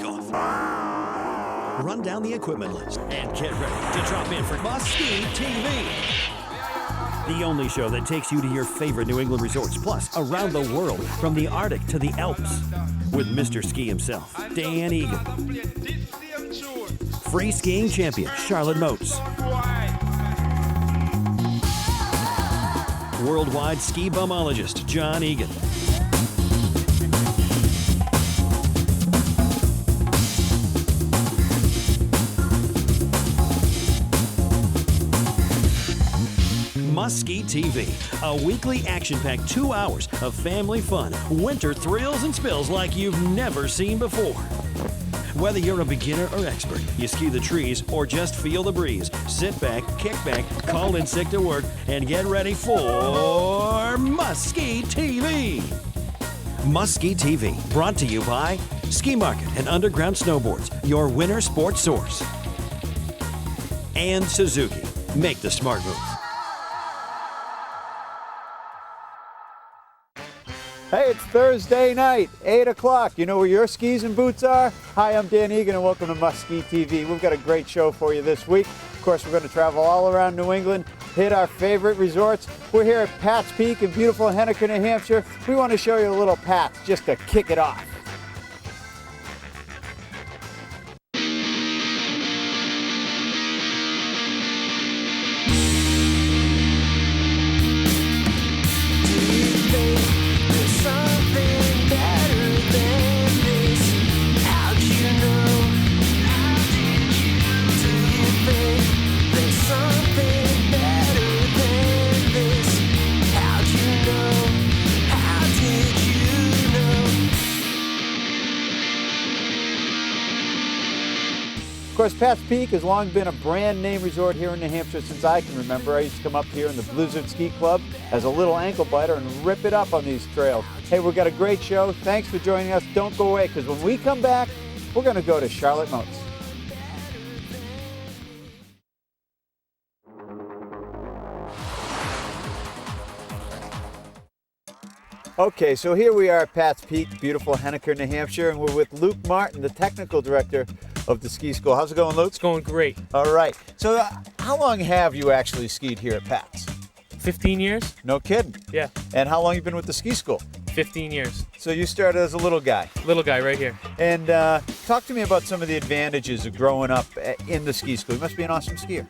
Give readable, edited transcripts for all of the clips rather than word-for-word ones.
kickoff. Run down the equipment list and get ready to drop in for Must-Ski TV. The only show that takes you to your favorite New England resorts, plus around the world, from the Arctic to the Alps. With Mr. Ski himself, Dan Egan. Free skiing champion, Charlotte Moats. Worldwide ski bumologist, John Egan. Must-Ski TV, a weekly action-packed 2 hours of family fun, winter thrills and spills like you've never seen before. Whether you're a beginner or expert, you ski the trees or just feel the breeze, sit back, kick back, call in sick to work, and get ready for Must-Ski TV. Must-Ski TV, brought to you by Ski Market and Underground Snowboards, your winter sports source. And Suzuki, make the smart move. Hey, it's Thursday night, 8 o'clock. You know where your skis and boots are? Hi, I'm Dan Egan and welcome to Must-Ski TV. We've got a great show for you this week. Of course, we're going to travel all around New England, hit our favorite resorts. We're here at Pat's Peak in beautiful Henniker, New Hampshire. We want to show you a little Pat's just to kick it off. Of course, Pat's Peak has long been a brand name resort here in New Hampshire since I can remember. I used to come up here in the Blizzard Ski Club as a little ankle biter and rip it up on these trails. Hey, we've got a great show. Thanks for joining us. Don't go away, because when we come back, we're going to go to Charlotte Moats. Okay, so here we are at Pat's Peak, beautiful Henniker, New Hampshire, and we're with Luke Martin, the technical director of the ski school. How's it going, Luke? It's going great. All right. So how long have you actually skied here at Pat's? 15 years? No kidding. Yeah. And how long you been with the ski school? 15 years. So you started as a little guy. Little guy right here. And talk to me about some of the advantages of growing up in the ski school. You must be an awesome skier.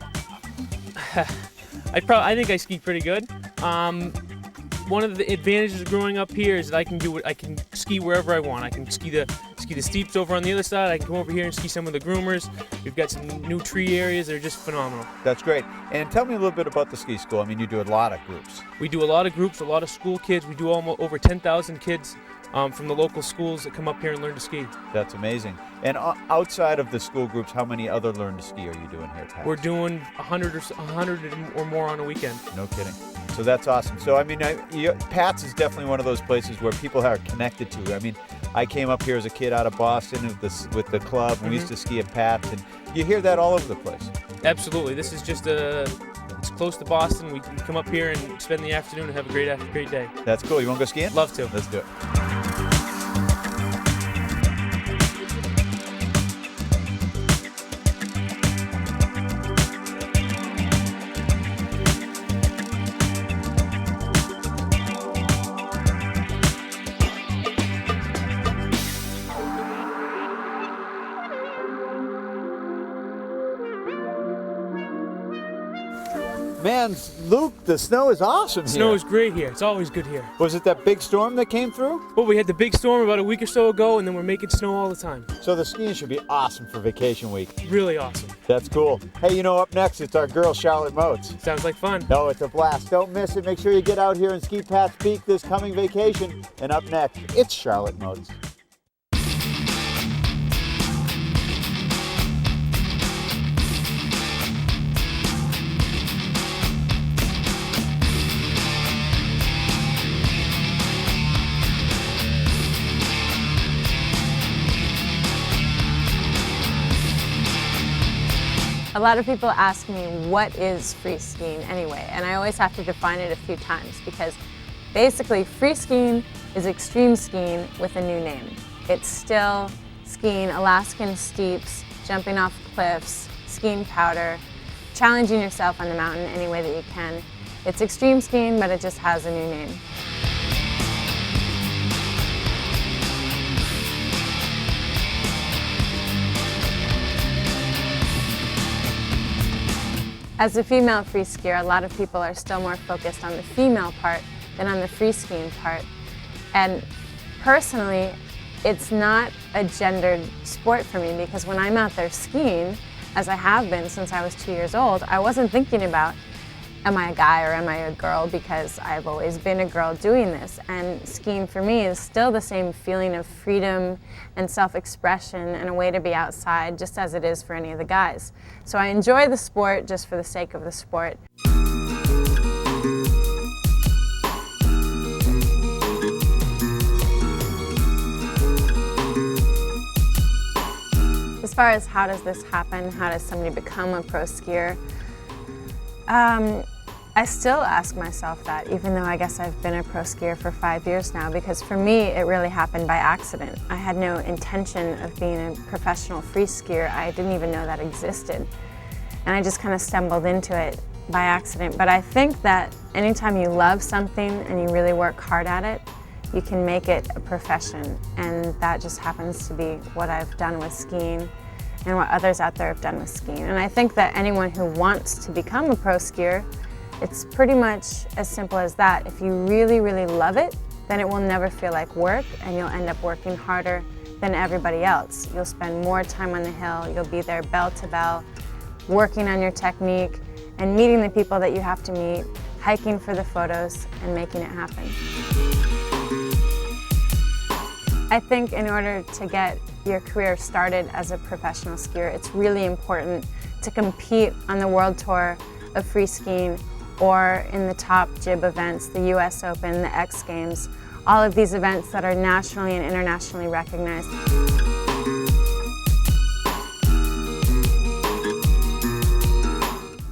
I think I ski pretty good. One of the advantages of growing up here is that I can ski wherever I want. I can ski the steeps over on the other side. I can come over here and ski some of the groomers. We've got some new tree areas that are just phenomenal. That's great. And tell me a little bit about the ski school. I mean, you do a lot of groups. We do a lot of groups, a lot of school kids. We do almost over 10,000 kids from the local schools that come up here and learn to ski. That's amazing. And outside of the school groups, how many other learn to ski are you doing here at Pat's? We're doing 100 or more on a weekend. No kidding. So that's awesome. So I mean, Pat's is definitely one of those places where people are connected to. I mean, I came up here as a kid out of Boston with the club. We used to ski at Pat's, and you hear that all over the place. Absolutely. This is just it's close to Boston. We can come up here and spend the afternoon and have a great day. That's cool. You want to go skiing? Love to. Let's do it. Man, Luke, the snow is awesome here. Snow is great here. It's always good here. Was it that big storm that came through? Well, we had the big storm about a week or so ago, and then we're making snow all the time. So the skiing should be awesome for vacation week. Really awesome. That's cool. Hey, you know, up next, it's our girl, Charlotte Moats. Sounds like fun. No, it's a blast. Don't miss it. Make sure you get out here and ski Pat's Peak this coming vacation. And up next, it's Charlotte Moats. A lot of people ask me, what is free skiing anyway? And I always have to define it a few times, because basically free skiing is extreme skiing with a new name. It's still skiing Alaskan steeps, jumping off cliffs, skiing powder, challenging yourself on the mountain any way that you can. It's extreme skiing, but it just has a new name. As a female free skier, a lot of people are still more focused on the female part than on the free skiing part. And personally, it's not a gendered sport for me, because when I'm out there skiing, as I have been since I was 2 years old, I wasn't thinking about, am I a guy or am I a girl, because I've always been a girl doing this. And skiing for me is still the same feeling of freedom and self-expression and a way to be outside, just as it is for any of the guys. So I enjoy the sport just for the sake of the sport. As far as how does this happen, how does somebody become a pro skier, I still ask myself that, even though I guess I've been a pro skier for 5 years now, because for me it really happened by accident. I had no intention of being a professional free skier. I didn't even know that existed. And I just kind of stumbled into it by accident. But I think that anytime you love something and you really work hard at it, you can make it a profession. And that just happens to be what I've done with skiing and what others out there have done with skiing. And I think that anyone who wants to become a pro skier, it's pretty much as simple as that. If you really, really love it, then it will never feel like work, and you'll end up working harder than everybody else. You'll spend more time on the hill, you'll be there bell to bell, working on your technique, and meeting the people that you have to meet, hiking for the photos, and making it happen. I think in order to get your career started as a professional skier, it's really important to compete on the World Tour of free skiing or in the top jib events, the US Open, the X Games, all of these events that are nationally and internationally recognized.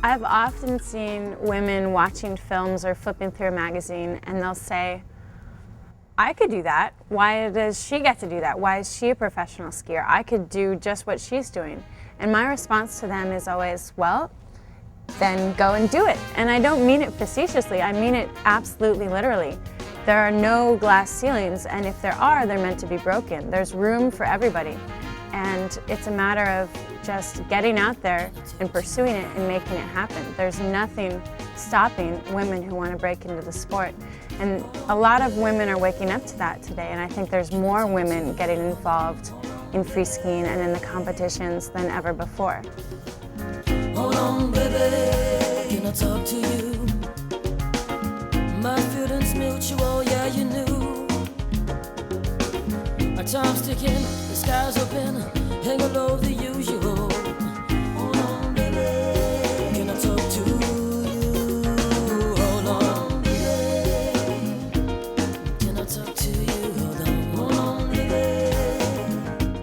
I've often seen women watching films or flipping through a magazine, and they'll say, I could do that. Why does she get to do that? Why is she a professional skier? I could do just what she's doing. And my response to them is always, well, then go and do it. And I don't mean it facetiously, I mean it absolutely literally. There are no glass ceilings, and if there are, they're meant to be broken. There's room for everybody. And it's a matter of just getting out there and pursuing it and making it happen. There's nothing stopping women who want to break into the sport. And a lot of women are waking up to that today, and I think there's more women getting involved in free skiing and in the competitions than ever before. Hold on, baby, can I talk to you? My feelings mutual, yeah, you knew. Our time's ticking, the sky's open, hang below the usual. Hold on, baby, can I talk to you? Hold on, baby, can I talk to you? Hold on, baby.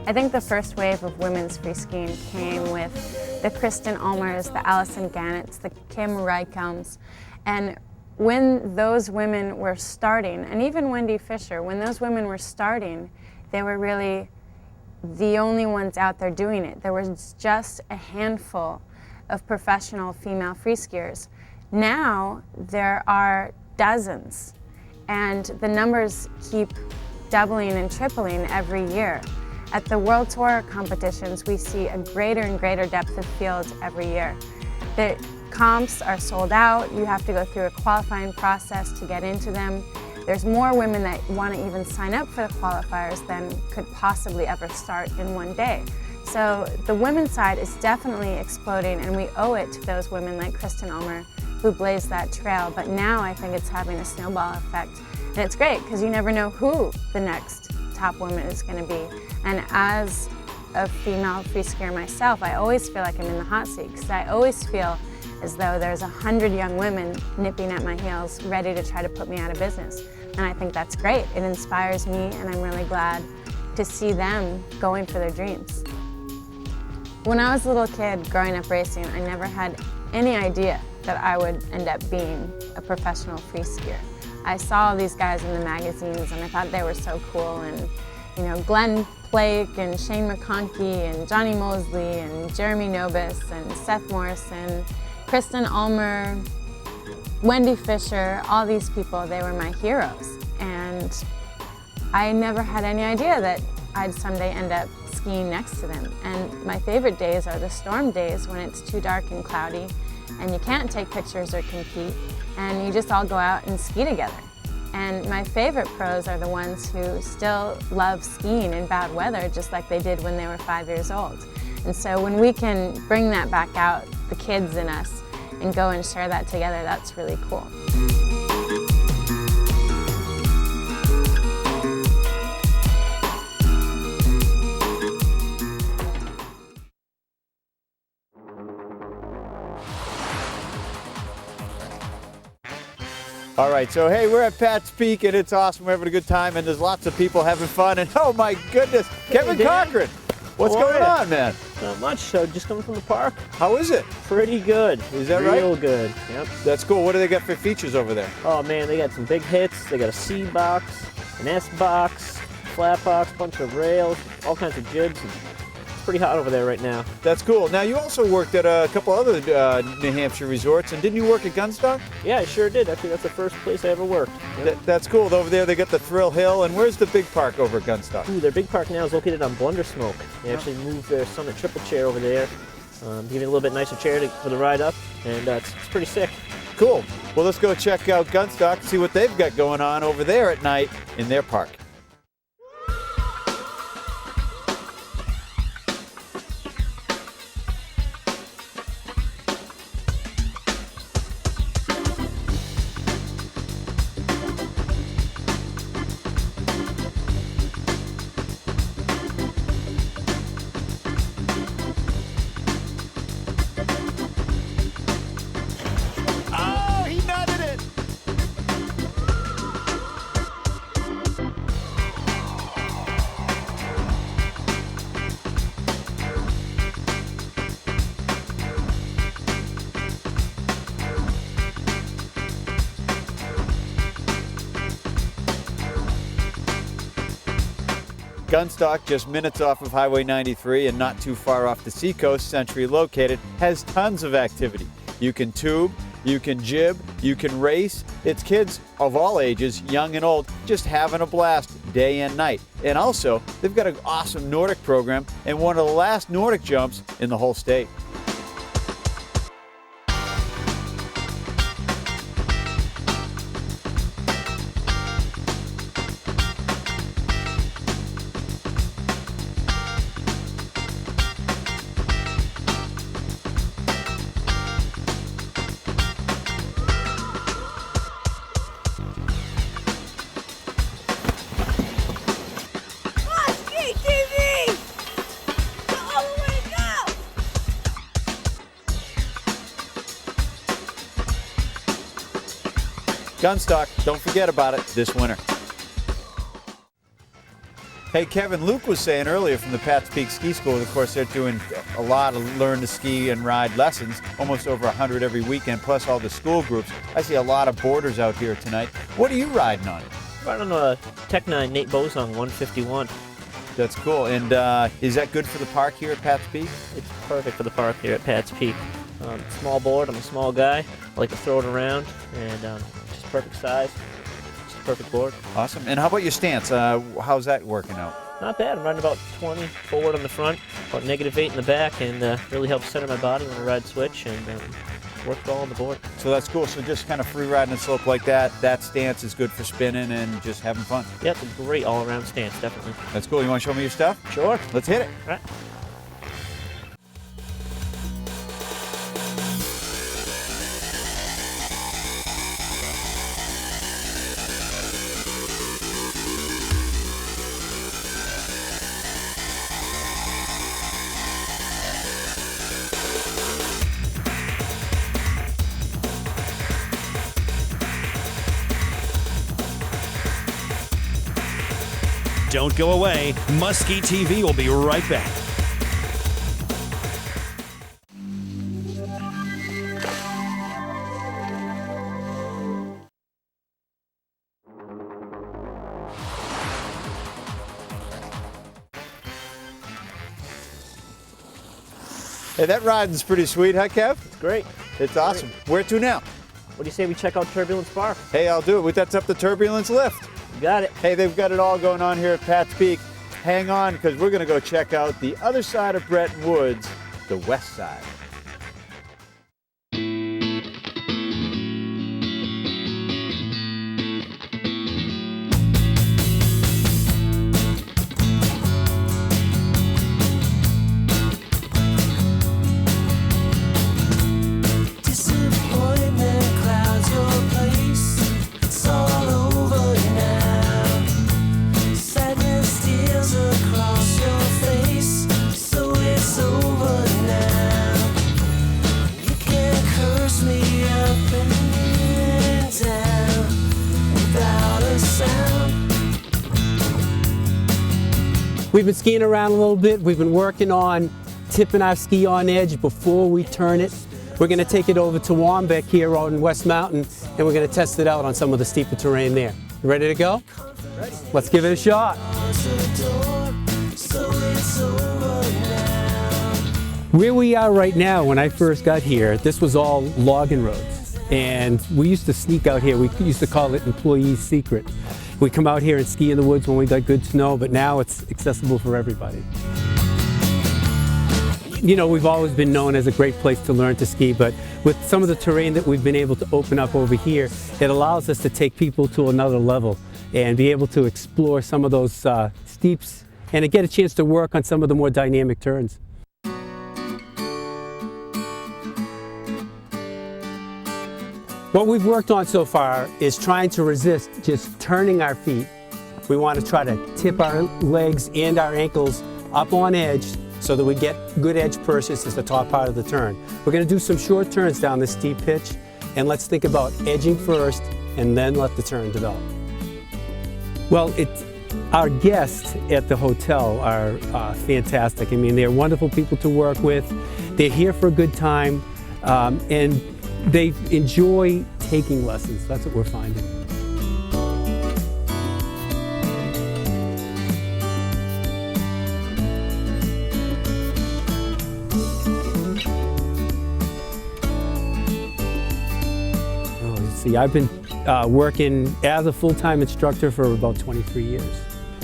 I think the first wave of women's free skiing came with the Kristen Ulmers, the Allison Gannets, the Kim Rycombs. And when those women were starting, and even Wendy Fisher, when those women were starting, they were really the only ones out there doing it. There was just a handful of professional female free skiers. Now there are dozens, and the numbers keep doubling and tripling every year. At the World Tour competitions, we see a greater and greater depth of field every year. The comps are sold out. You have to go through a qualifying process to get into them. There's more women that want to even sign up for the qualifiers than could possibly ever start in one day. So the women's side is definitely exploding, and we owe it to those women like Kristen Ulmer who blazed that trail. But now I think it's having a snowball effect. And it's great because you never know who the next top woman is going to be. And as a female free skier myself, I always feel like I'm in the hot seat, because I always feel as though there's 100 young women nipping at my heels ready to try to put me out of business. And I think that's great. It inspires me, and I'm really glad to see them going for their dreams. When I was a little kid growing up racing, I never had any idea that I would end up being a professional free skier. I saw all these guys in the magazines, and I thought they were so cool. And you know, Glenn Blake and Shane McConkey and Johnny Mosley and Jeremy Nobis and Seth Morrison, Kristen Ulmer, Wendy Fisher, all these people, they were my heroes. And I never had any idea that I'd someday end up skiing next to them. And my favorite days are the storm days when it's too dark and cloudy and you can't take pictures or compete and you just all go out and ski together. And my favorite pros are the ones who still love skiing in bad weather just like they did when they were 5 years old. And so when we can bring that back out, the kids in us, and go and share that together, that's really cool. All right, so hey, we're at Pat's Peak and it's awesome. We're having a good time and there's lots of people having fun. And oh my goodness, Kevin Dan. Cochran, what's How are going ya? on, man? Not much, so just coming from the park. How is it? Pretty good. Is that right? Real good, yep. That's cool. What do they got for features over there? Oh man, they got some big hits. They got a C box, an S box, flat box, bunch of rails, all kinds of jibs. It's pretty hot over there right now. That's cool. Now, you also worked at a couple other New Hampshire resorts, and didn't you work at Gunstock? Yeah, I sure did. Actually, that's the first place I ever worked. Yep. That's cool. Over there, they got the Thrill Hill, and where's the big park over at Gunstock? Ooh, their big park now is located on Blundersmoke. They actually moved their Summit Triple Chair over there, giving it a little bit nicer chair for the ride up, and it's pretty sick. Cool. Well, let's go check out Gunstock, see what they've got going on over there at night in their park. Oh, he nutted it! Gunstock, just minutes off of Highway 93 and not too far off the seacoast, centrally located, has tons of activity. You can tube, you can jib, you can race. It's kids of all ages, young and old, just having a blast day and night. And also, they've got an awesome Nordic program and one of the last Nordic jumps in the whole state. Gunstock, don't forget about it this winter. Hey Kevin, Luke was saying earlier from the Pat's Peak Ski School, of course they're doing a lot of learn to ski and ride lessons, almost over 100 every weekend, plus all the school groups. I see a lot of boarders out here tonight. What are you riding on? Right on a Tech 9 Nate Bozong 151. That's cool. And is that good for the park here at Pat's Peak? It's perfect for the park here at Pat's Peak. Small board, I'm a small guy. I like to throw it around, and just perfect size. Just a perfect board. Awesome. And how about your stance? How's that working out? Not bad. I'm riding about 20 forward on the front, about -8 in the back, and really helps center my body when I ride switch, and work well on the board. So that's cool. So just kind of free riding a slope like that, that stance is good for spinning and just having fun. Yeah, it's a great all-around stance, definitely. That's cool. You want to show me your stuff? Sure. Let's hit it. All right. Don't go away. Muskie TV will be right back. Hey, that riding's pretty sweet, huh, Kev? It's great. It's awesome. Where to now? What do you say we check out Turbulence Park? Hey, I'll do it. That's up the Turbulence lift. You got it. Hey, they've got it all going on here at Pat's Peak. Hang on, because we're going to go check out the other side of Bretton Woods, the west side. Disappointment clouds your place. It's all over now. Sadness steals across your face. So it's over now. You can't curse me up and down without a sound. We've been skiing around a little bit. We've been working on tipping our ski on edge before we turn it. We're going to take it over to Wambeck here on West Mountain, and we're going to test it out on some of the steeper terrain there. You ready to go? Ready. Let's give it a shot. Where we are right now, when I first got here, this was all logging roads. And we used to sneak out here. We used to call it employee's secret. We come out here and ski in the woods when we got good snow, but now it's accessible for everybody. You know, we've always been known as a great place to learn to ski, but with some of the terrain that we've been able to open up over here, it allows us to take people to another level and be able to explore some of those steeps and to get a chance to work on some of the more dynamic turns. What we've worked on so far is trying to resist just turning our feet. We want to try to tip our legs and our ankles up on edge so that we get good edge purchase as the top part of the turn. We're going to do some short turns down this steep pitch, and let's think about edging first and then let the turn develop. Well, our guests at the hotel are fantastic. I mean, they're wonderful people to work with. They're here for a good time, and they enjoy taking lessons. That's what we're finding. See, I've been working as a full-time instructor for about 23 years.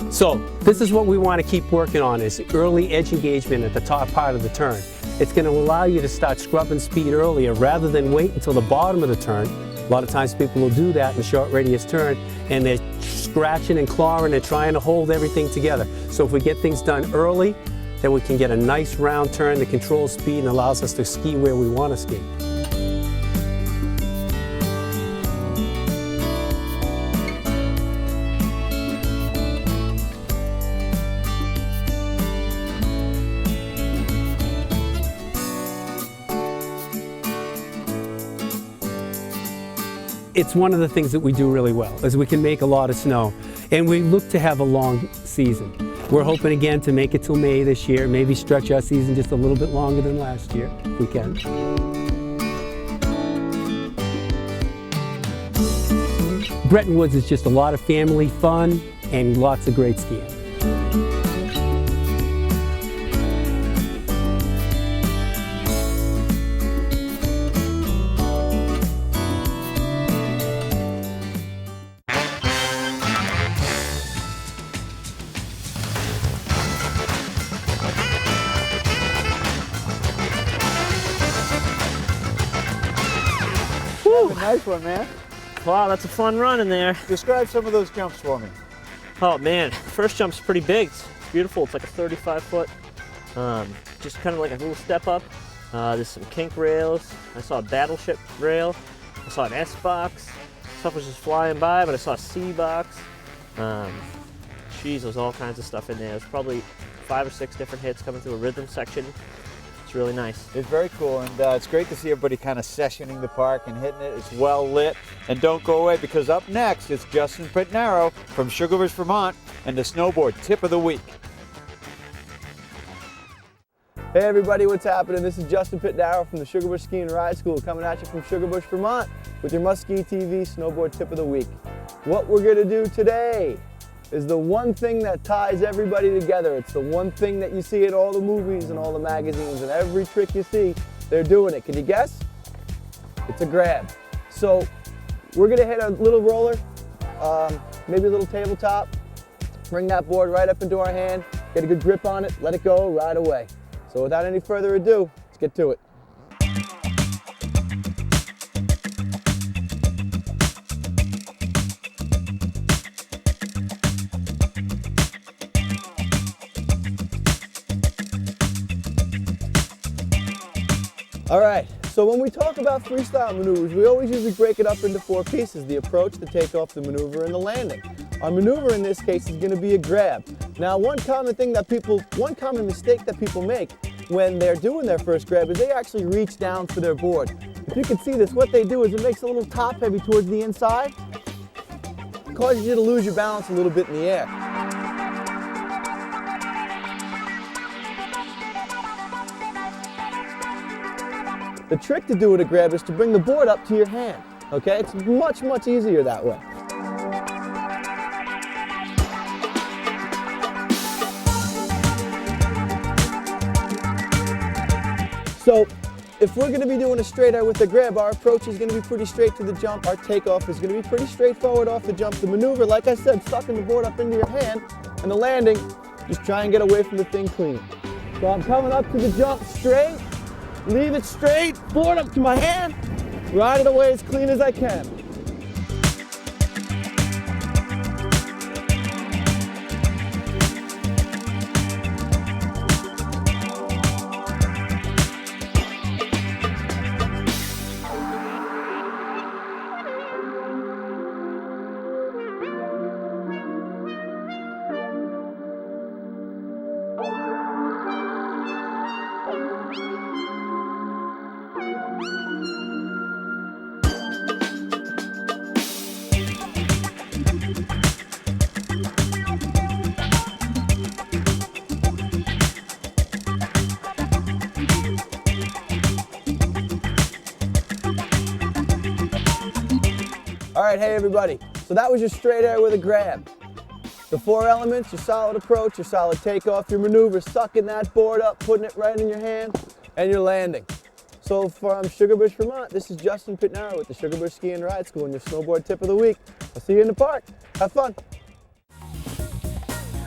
So this is what we want to keep working on, is early edge engagement at the top part of the turn. It's going to allow you to start scrubbing speed earlier rather than wait until the bottom of the turn. A lot of times people will do that in a short radius turn, and they're scratching and clawing and trying to hold everything together. So if we get things done early, then we can get a nice round turn that controls speed and allows us to ski where we want to ski. It's one of the things that we do really well, is we can make a lot of snow. And we look to have a long season. We're hoping again to make it till May this year, maybe stretch our season just a little bit longer than last year, if we can. Bretton Woods is just a lot of family fun and lots of great skiing. Nice one, man. Wow, that's a fun run in there. Describe some of those jumps for me. Oh man, first jump's pretty big. It's beautiful. It's like a 35-foot, just kind of like a little step up. There's some kink rails. I saw a battleship rail. I saw an S box. Stuff was just flying by, but I saw a C box. Geez, there's all kinds of stuff in there. There's probably 5 or 6 different hits coming through a rhythm section. It's really nice. It's very cool, and it's great to see everybody kind of sessioning the park and hitting it. It's well lit. And don't go away, because up next is Justin Pitnaro from Sugarbush, Vermont, and the snowboard tip of the week. Hey everybody, what's happening? This is Justin Pitnaro from the Sugarbush Ski and Ride School, coming at you from Sugarbush, Vermont with your MSTV snowboard tip of the week. What we're going to do today is the one thing that ties everybody together. It's the one thing that you see in all the movies and all the magazines, and every trick you see, they're doing it. Can you guess? It's a grab. So we're gonna hit a little roller, maybe a little tabletop, bring that board right up into our hand, get a good grip on it, let it go right away. So without any further ado, let's get to it. All right, so when we talk about freestyle maneuvers, we always usually break it up into 4 pieces: the approach, the takeoff, the maneuver, and the landing. Our maneuver in this case is gonna be a grab. Now, one common mistake that people make when they're doing their first grab is they actually reach down for their board. If you can see this, what they do is it makes a little top heavy towards the inside. It causes you to lose your balance a little bit in the air. The trick to do with a grab is to bring the board up to your hand, okay? It's much, much easier that way. So, if we're gonna be doing a straight air with a grab, our approach is gonna be pretty straight to the jump. Our takeoff is gonna be pretty straightforward off the jump. The maneuver, like I said, sucking the board up into your hand, and the landing, just try and get away from the thing clean. So I'm coming up to the jump straight, leave it straight, board up to my hand, ride it away as clean as I can. All right, hey everybody. So that was your straight air with a grab. The 4 elements: your solid approach, your solid takeoff, your maneuver, sucking that board up, putting it right in your hand, and your landing. So from Sugarbush, Vermont, this is Justin Pitnaro with the Sugarbush Ski and Ride School and your snowboard tip of the week. I'll see you in the park. Have fun.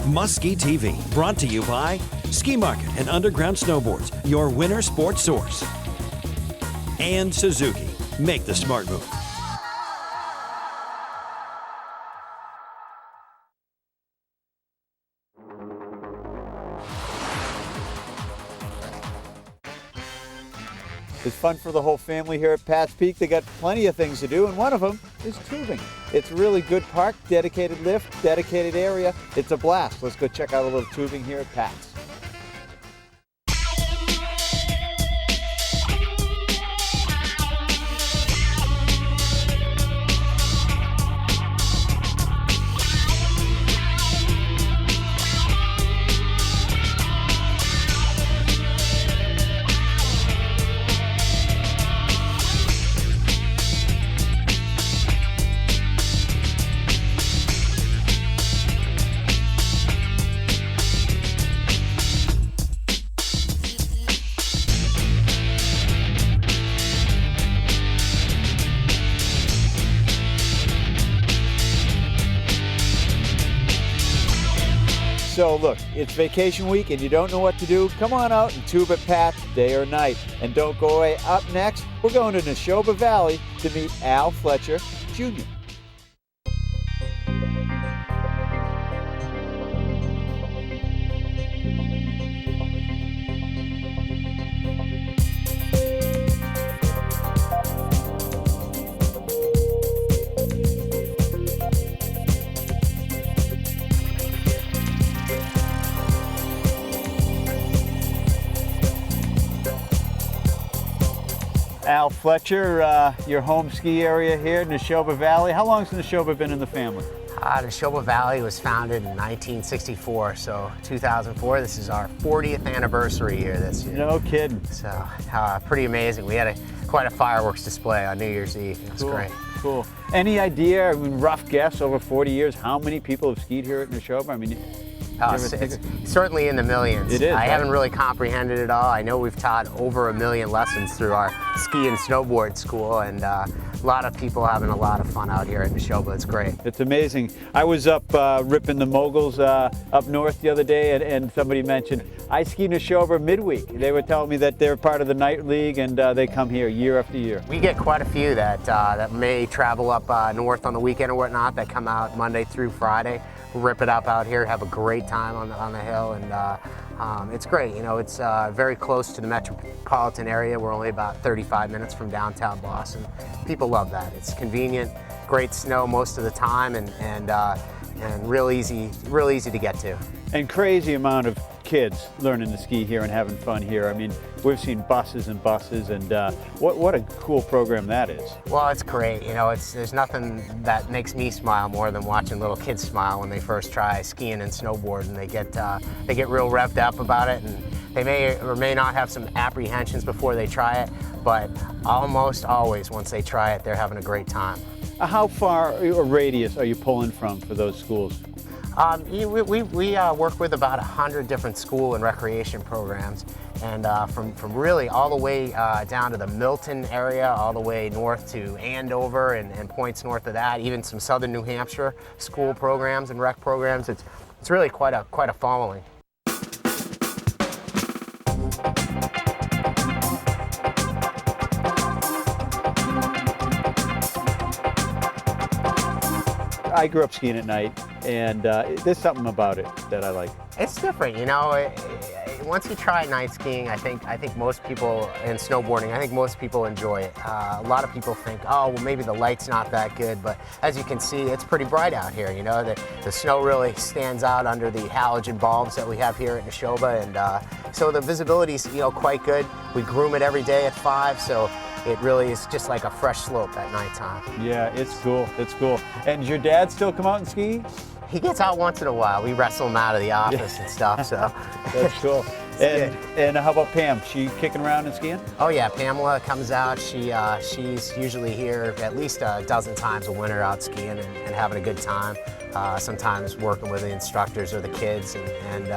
Must-Ski TV, brought to you by Ski Market and Underground Snowboards, your winter sports source. And Suzuki, make the smart move. It's fun for the whole family here at Pat's Peak. They got plenty of things to do, and one of them is tubing. It's a really good park, dedicated lift, dedicated area. It's a blast. Let's go check out a little tubing here at Pat's. So look, it's vacation week and you don't know what to do, come on out and tube at Pat's day or night. And don't go away. Up next, we're going to Neshoba Valley to meet Al Fletcher Jr. Al Fletcher, your home ski area here, Neshoba Valley. How long has Neshoba been in the family? Neshoba Valley was founded in 1964, so 2004. This is our 40th anniversary year this year. No kidding. So pretty amazing. We had quite a fireworks display on New Year's Eve. It was great. Cool. Any idea, I mean, rough guess, over 40 years, how many people have skied here at Neshoba? I mean, It's certainly in the millions. It is, I right? haven't really comprehended it all. I know we've taught over 1 million lessons through our ski and snowboard school, and a lot of people having a lot of fun out here at Neshoba. It's great. it's amazing. I was up ripping the moguls up north the other day, and somebody mentioned, I ski Neshoba midweek. They were telling me that they're part of the night league, and they come here year after year. We get quite a few that may travel up north on the weekend or whatnot, that come out Monday through Friday, rip it up out here, have a great time on the hill, and it's great. You know, it's very close to the metropolitan area. We're only about 35 minutes from downtown Boston. People love that. It's convenient, great snow most of the time, and real easy to get to. And crazy amount of kids learning to ski here and having fun here. I mean, we've seen buses and buses, and what a cool program that is. Well, it's great. You know, there's nothing that makes me smile more than watching little kids smile when they first try skiing and snowboarding. They get real revved up about it, and they may or may not have some apprehensions before they try it, but almost always once they try it, they're having a great time. How far or radius are you pulling from for those schools? We work with about 100 different school and recreation programs, and from really all the way down to the Milton area, all the way north to Andover and points north of that, even some southern New Hampshire school programs and rec programs. It's really quite a following. I grew up skiing at night, and there's something about it that I like. It's different, you know. Once you try night skiing, I think most people, and snowboarding, I think most people enjoy it. A lot of people think, oh, well, maybe the light's not that good, but as you can see, it's pretty bright out here. You know, the snow really stands out under the halogen bulbs that we have here at Neshoba, and so the visibility's quite good. We groom it every day at 5, so it really is just like a fresh slope at nighttime. Yeah, it's cool. It's cool. And does your dad still come out and ski? He gets out once in a while. We wrestle him out of the office and stuff, so. That's cool. And how about Pam? She kicking around and skiing? Oh yeah, Pamela comes out. She's usually here at least a dozen times a winter out skiing and having a good time. Sometimes working with the instructors or the kids, and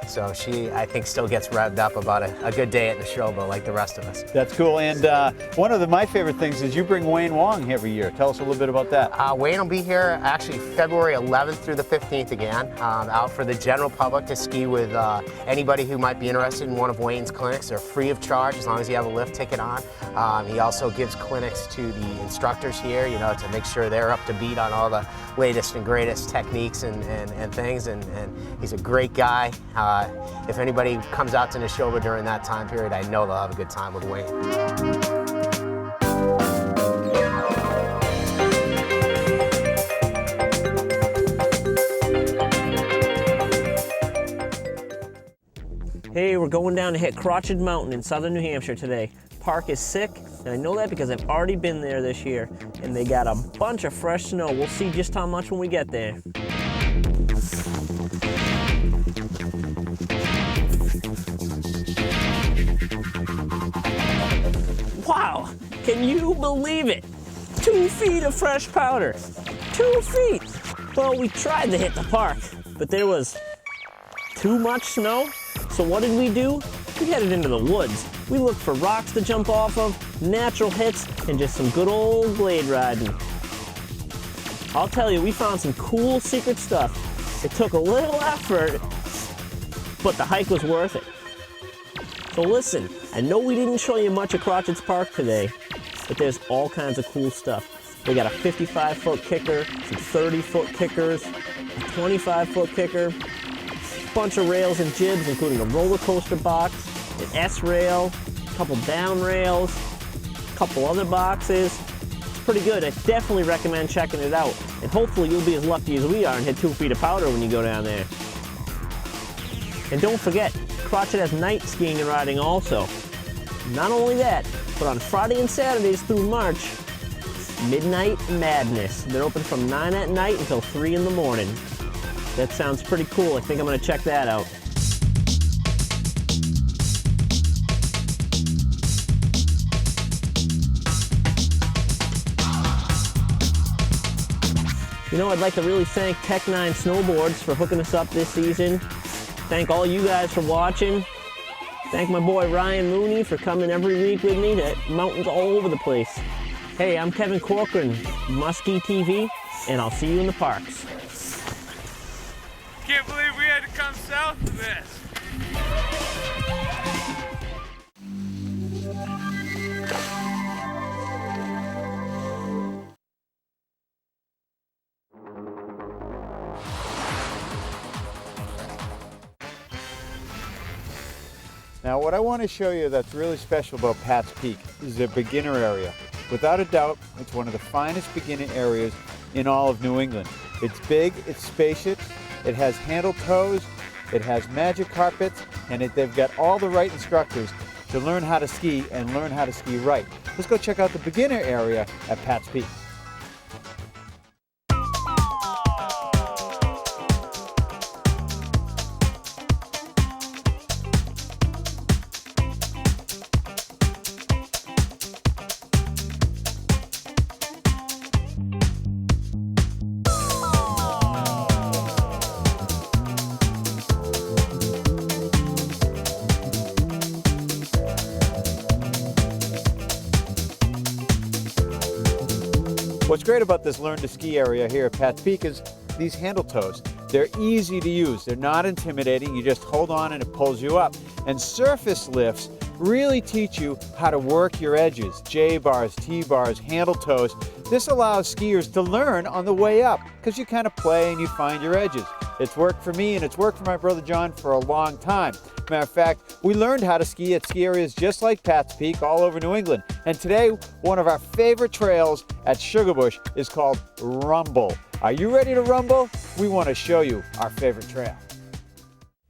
so she, I think, still gets revved up about a good day at Neshoba like the rest of us. That's cool. And one of my favorite things is you bring Wayne Wong every year. Tell us a little bit about that. Wayne will be here actually February 11th through the 15th again, out for the general public to ski with anybody who might be interested in one of Wayne's clinics. They're free of charge as long as you have a lift ticket on. He also gives clinics to the instructors here, to make sure they're up to beat on all the latest and greatest techniques and things, and he's a great guy. If anybody comes out to Neshoba during that time period, I know they'll have a good time with Wayne. Hey, we're going down to hit Crotched Mountain in southern New Hampshire today. Park is sick, and I know that because I've already been there this year, and they got a bunch of fresh snow. We'll see just how much when we get there. Wow, can you believe it? 2 feet of fresh powder, 2 feet. Well, we tried to hit the park, but there was too much snow. So what did we do? We headed into the woods. We looked for rocks to jump off of, natural hits, and just some good old glade riding. I'll tell you, we found some cool secret stuff. It took a little effort, but the hike was worth it. So listen, I know we didn't show you much of Crotched Park today, but there's all kinds of cool stuff. They got a 55-foot kicker, some 30-foot kickers, a 25-foot kicker, bunch of rails and jibs, including a roller coaster box, an S-rail, a couple down rails, a couple other boxes. It's pretty good. I definitely recommend checking it out. And hopefully you'll be as lucky as we are and hit 2 feet of powder when you go down there. And don't forget, Crotched has night skiing and riding also. Not only that, but on Friday and Saturdays through March, Midnight Madness. They're open from 9 at night until 3 in the morning. That sounds pretty cool. I think I'm going to check that out. You know, I'd like to really thank Tech 9 Snowboards for hooking us up this season. Thank all you guys for watching. Thank my boy Ryan Mooney for coming every week with me to mountains all over the place. Hey, I'm Kevin Corcoran, Muskie TV, and I'll see you in the parks. Can't believe we had to come south of this. Now what I want to show you that's really special about Pat's Peak is the beginner area. Without a doubt, it's one of the finest beginner areas in all of New England. It's big, it's spacious, it has handle toes, it has magic carpets, and they've got all the right instructors to learn how to ski and learn how to ski right. Let's go check out the beginner area at Pat's Peak. What's great about this Learn to Ski area here at Pat's Peak is these handle toes. They're easy to use. They're not intimidating. You just hold on and it pulls you up. And surface lifts really teach you how to work your edges. J-bars, T-bars, handle toes. This allows skiers to learn on the way up because you kind of play and you find your edges. It's worked for me and it's worked for my brother John for a long time. Matter of fact, we learned how to ski at ski areas just like Pat's Peak all over New England. And today, one of our favorite trails at Sugarbush is called Rumble. Are you ready to rumble? We want to show you our favorite trail.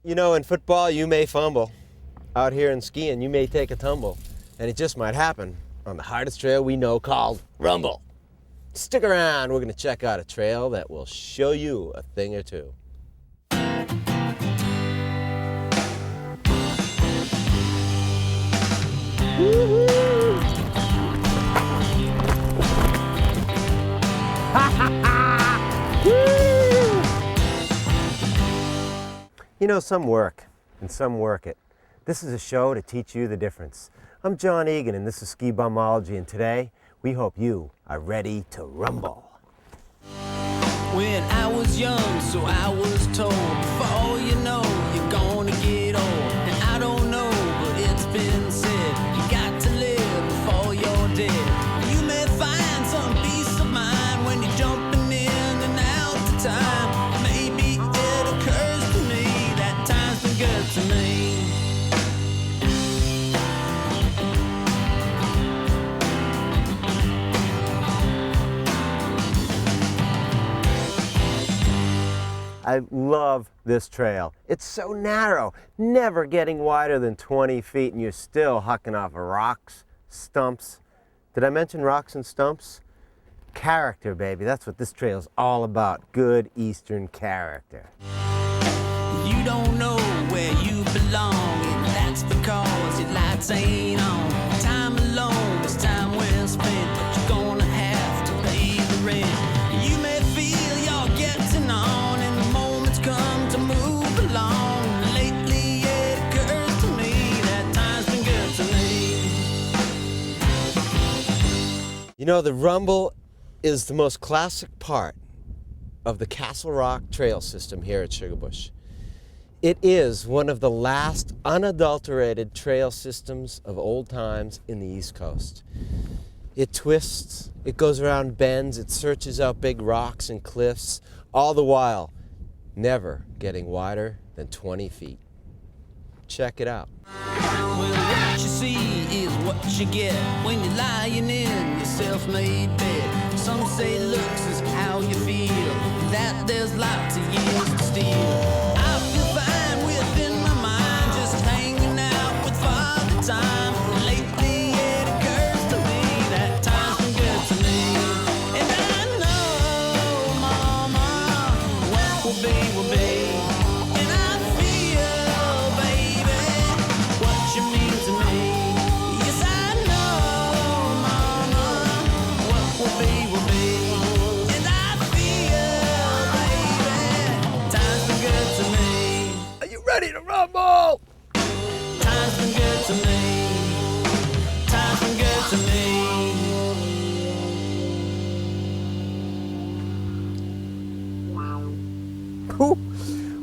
You know, in football, you may fumble. Out here in skiing, you may take a tumble. And it just might happen on the hardest trail we know called Rumble. Stick around, we're going to check out a trail that will show you a thing or two. You know, some work and some work it. This is a show to teach you the difference. I'm John Egan and this is Ski Bumology, and today we hope you are ready to rumble. When I was young, so I was told, before you know, you're gonna get old. And I don't know, but it's been said, you got to live before you're dead. You may find some peace of mind when you're jumping in and out of time. Maybe it occurs to me that time's been good to me. I love this trail. It's so narrow, never getting wider than 20 feet, and you're still hucking off of rocks, stumps. Did I mention rocks and stumps? Character, baby. That's what this trail's all about. Good Eastern character. You don't know where you belong, and that's because your lights ain't on. Time alone is time well spent, but you're gonna have to pay the rent. You may feel you're getting on, and the moments come to move along. Lately it occurs to me that time's been good to me. You know, the Rumble is the most classic part of the Castle Rock trail system here at Sugarbush. It is one of the last unadulterated trail systems of old times in the East Coast. It twists, it goes around bends, it searches out big rocks and cliffs, all the while never getting wider than 20 feet. Check it out. Well, what you see is what you get when you're lying in your self-made bed. Some say looks is how you feel, that there's lots of years to steal. I feel fine within my mind, just hanging out with Father Time. Lately it occurs to me that time's been good to me. And I know, Mama, what will be will be. And I feel, baby, what you mean to me. Yes, I know, Mama, what will be will be. And I feel,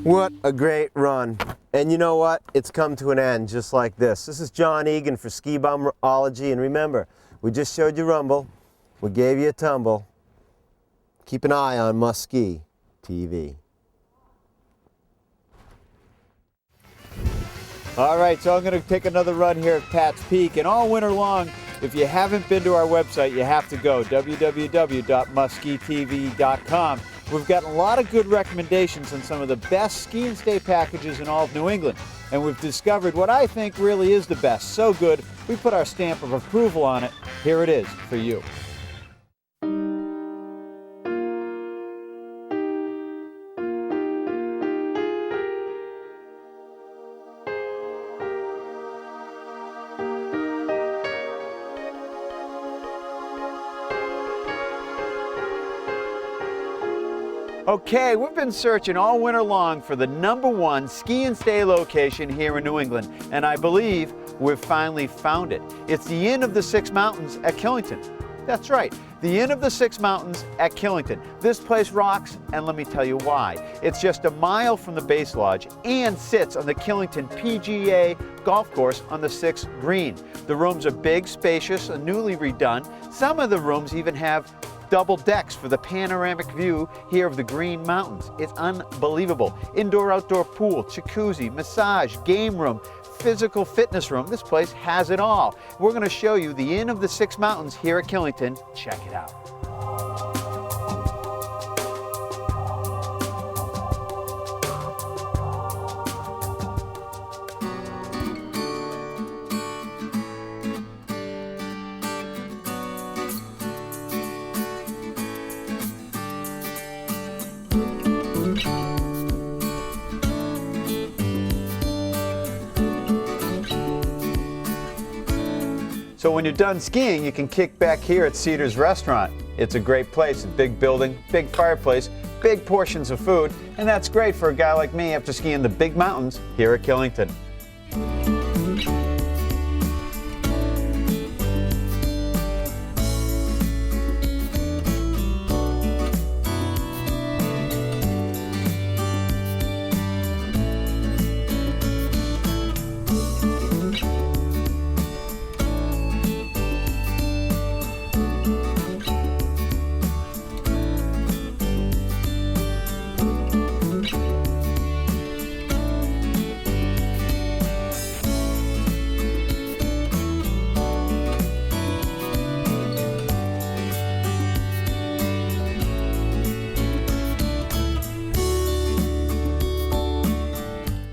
What a great run. And you know what? It's come to an end just like this. This is John Egan for Ski Bumology, and remember, we just showed you Rumble, we gave you a tumble. Keep an eye on Must Ski TV. All right, so I'm going to take another run here at Pat's Peak, and all winter long, if you haven't been to our website, you have to go, www.mustskitv.com. We've got a lot of good recommendations on some of the best ski and stay packages in all of New England, and we've discovered what I think really is the best. So good, we put our stamp of approval on it. Here it is for you. Okay, we've been searching all winter long for the #1 ski and stay location here in New England, and I believe we've finally found it. It's the Inn of the Six Mountains at Killington. That's right, the Inn of the Six Mountains at Killington. This place rocks, and let me tell you why. It's just a mile from the base lodge and sits on the Killington PGA golf course on the 6th green. The rooms are big, spacious, and newly redone. Some of the rooms even have double decks for the panoramic view here of the Green Mountains. It's unbelievable. Indoor-outdoor pool, jacuzzi, massage, game room, physical fitness room. This place has it all. We're going to show you the Inn of the Six Mountains here at Killington. Check it out. So when you're done skiing, you can kick back here at Cedar's Restaurant. It's a great place, a big building, big fireplace, big portions of food, and that's great for a guy like me after skiing the big mountains here at Killington.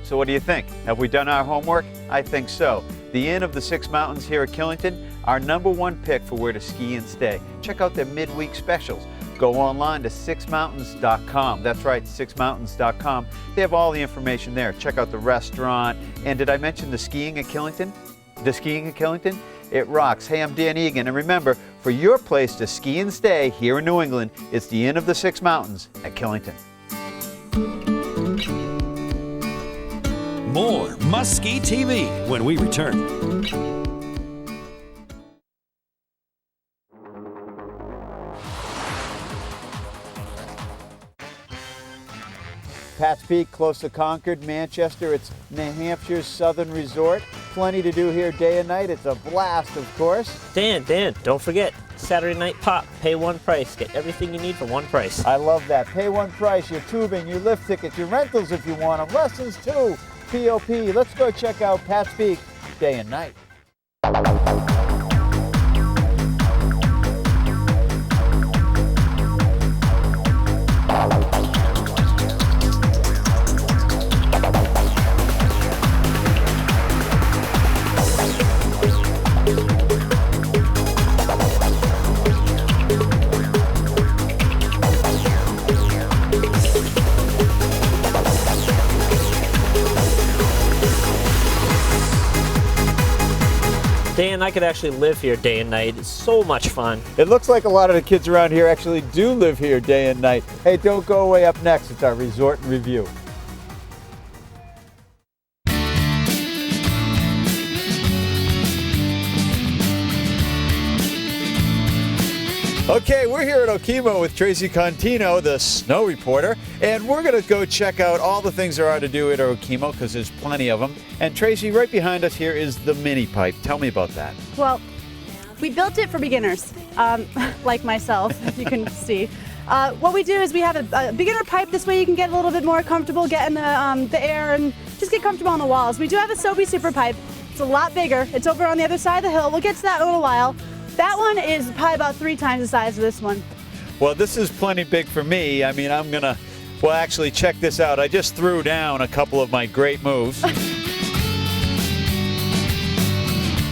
So what do you think? Have we done our homework? I think so. The Inn of the Six Mountains here at Killington, our #1 pick for where to ski and stay. Check out their midweek specials. Go online to sixmountains.com. That's right, sixmountains.com. They have all the information there. Check out the restaurant. And did I mention the skiing at Killington? The skiing at Killington? It rocks. Hey, I'm Dan Egan, and remember, for your place to ski and stay here in New England, it's the Inn of the Six Mountains at Killington. More Must Ski TV when we return. Pat's Peak, close to Concord, Manchester. It's New Hampshire's southern resort. Plenty to do here day and night. It's a blast, of course. Dan, don't forget, Saturday night pop, pay one price, get everything you need for one price. I love that. Pay one price, your tubing, your lift tickets, your rentals if you want them, lessons too. POP. Let's go check out Pat's Peak day and night. Dan, I could actually live here day and night. It's so much fun. It looks like a lot of the kids around here actually do live here day and night. Hey, don't go away. Up next, it's our resort review. Okay, we're here at Okemo with Tracy Contino, the snow reporter, and we're going to go check out all the things there are to do at Okemo because there's plenty of them. And Tracy, right behind us here is the mini pipe. Tell me about that. Well, we built it for beginners, like myself, if you can see. What we do is we have a beginner pipe. This way you can get a little bit more comfortable getting the air and just get comfortable on the walls. We do have a Sobe Super Pipe. It's a lot bigger. It's over on the other side of the hill. We'll get to that in a little while. That one is probably about 3 times the size of this one. Well, this is plenty big for me. I mean, I'm going to, well, actually, check this out. I just threw down a couple of my great moves.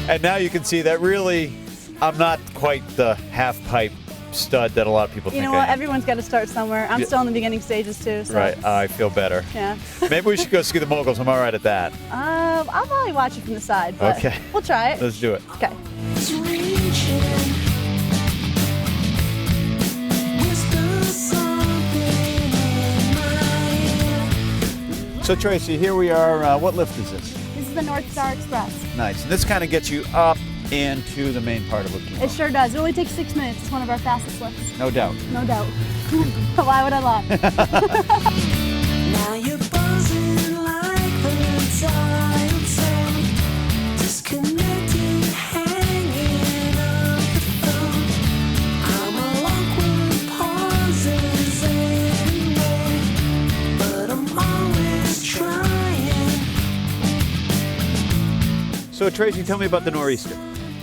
And now you can see that really, I'm not quite the half pipe stud that a lot of people think You know what? I am. Everyone's got to start somewhere. I'm still in the beginning stages too. So. Right, I feel better. Yeah. Maybe we should go ski the moguls. I'm all right at that. I'll probably watch it from the side, but Okay. we'll try it. Let's do it. Okay. So Tracy, here we are. What lift is this? This is the North Star Express. Nice. And this kind of gets you up into the main part of Okemo. It sure does. It only takes 6 minutes. It's one of our fastest lifts. No doubt. No doubt. Why would I lie? Now you're buzzing like the dial tone, disconnected, hanging up the phone. I'm a awkward pauses anyway, but I'm always trying. So Tracy, tell me about the Nor'easter.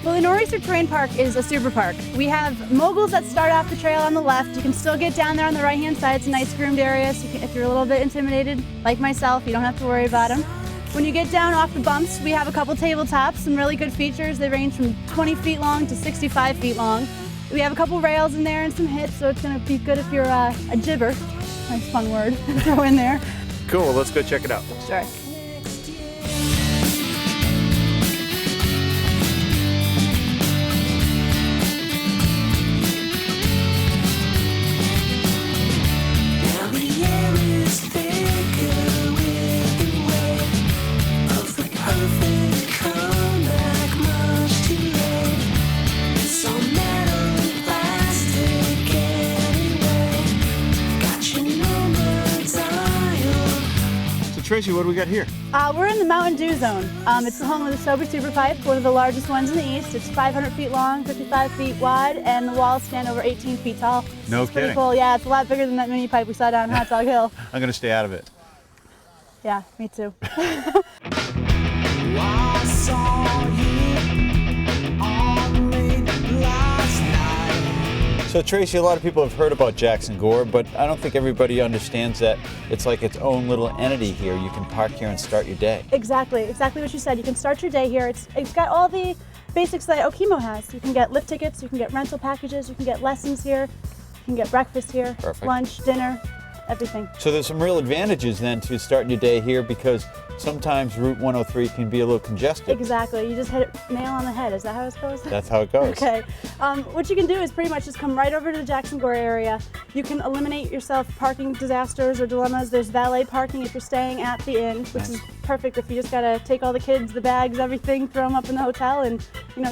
Well, the Nor'easter Terrain Park is a super park. We have moguls that start off the trail on the left. You can still get down there on the right-hand side. It's a nice groomed area, so if you're a little bit intimidated, like myself, you don't have to worry about them. When you get down off the bumps, we have a couple tabletops, some really good features. They range from 20 feet long to 65 feet long. We have a couple rails in there and some hits, so it's going to be good if you're a jibber. Nice fun word to throw in there. Cool, let's go check it out. Sure. Now the air is thicker with the weight of the perfect comeback, much too late. It's all metal and plastic anyway. Got your number dialed. So Tracy, what do we got here? We're in the Mountain Dew Zone. It's the home of the Sobe Super Pipe, one of the largest ones in the east. It's 500 feet long, 55 feet wide, and the walls stand over 18 feet tall. No It's pretty kidding. cool. Yeah, it's a lot bigger than that mini pipe we saw down Hot Dog Hill. I'm going to stay out of it. Yeah, me too. I saw you on late last night. So Tracy, a lot of people have heard about Jackson Gore, but I don't think everybody understands that it's like its own little entity here. You can park here and start your day. Exactly what you said. You can start your day here. It's got all the basics that Okemo has. You can get lift tickets, you can get rental packages, you can get lessons here, you can get breakfast here, Perfect. lunch, dinner, everything. So there's some real advantages then to starting your day here because sometimes Route 103 can be a little congested. Exactly. You just hit it nail on the head. Is that how it goes? That's how it goes. Okay. What you can do is pretty much just come right over to the Jackson Gore area. You can eliminate yourself parking disasters or dilemmas. There's valet parking if you're staying at the inn, which is perfect if you just gotta take all the kids, the bags, everything, throw them up in the hotel, and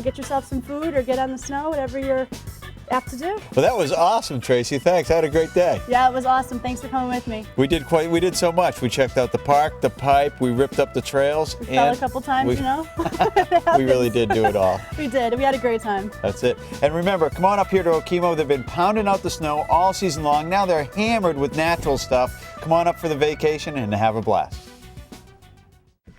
get yourself some food or get on the snow, whatever you're apt to do. Well, that was awesome, Tracy. Thanks. I had a great day. Yeah, it was awesome. Thanks for coming with me. We did so much. We checked out the park, the pipe, we ripped up the trails. We fell a couple times, we really did do it all. We did. We had a great time. That's it. And remember, come on up here to Okemo. They've been pounding out the snow all season long. Now they're hammered with natural stuff. Come on up for the vacation and have a blast.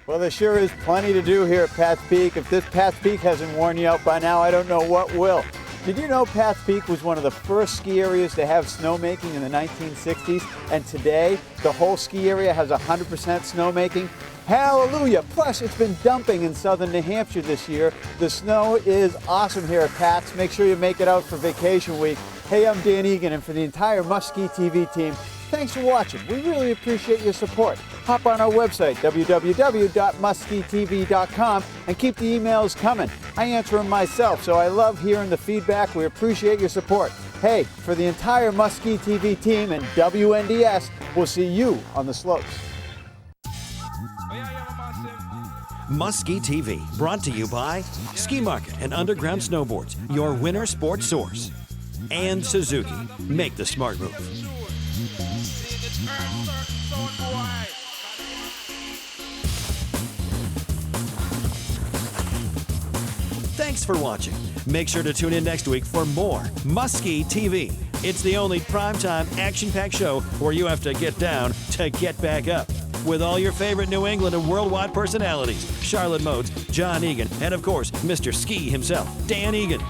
Well, there sure is plenty to do here at Pat's Peak. If this Pat's Peak hasn't worn you out by now, I don't know what will. Did you know Pat's Peak was one of the first ski areas to have snowmaking in the 1960s? And today, the whole ski area has 100% snowmaking? Hallelujah! Plus, it's been dumping in southern New Hampshire this year. The snow is awesome here at Pat's. Make sure you make it out for vacation week. Hey, I'm Dan Egan, and for the entire Must Ski TV team, thanks for watching. We really appreciate your support. Hop on our website, www.mustskitv.com, and keep the emails coming. I answer them myself, so I love hearing the feedback. We appreciate your support. Hey, for the entire Must Ski TV team and WNDS, we'll see you on the slopes. Must Ski TV, brought to you by Ski Market and Underground Snowboards, your winter sports source. and Suzuki. Make the smart move. Thanks for watching. Make sure to tune in next week for more Must-Ski TV. It's the only primetime action-packed show where you have to get down to get back up. With all your favorite New England and worldwide personalities, Charlotte Modes, John Egan, and of course, Mr. Ski himself, Dan Egan.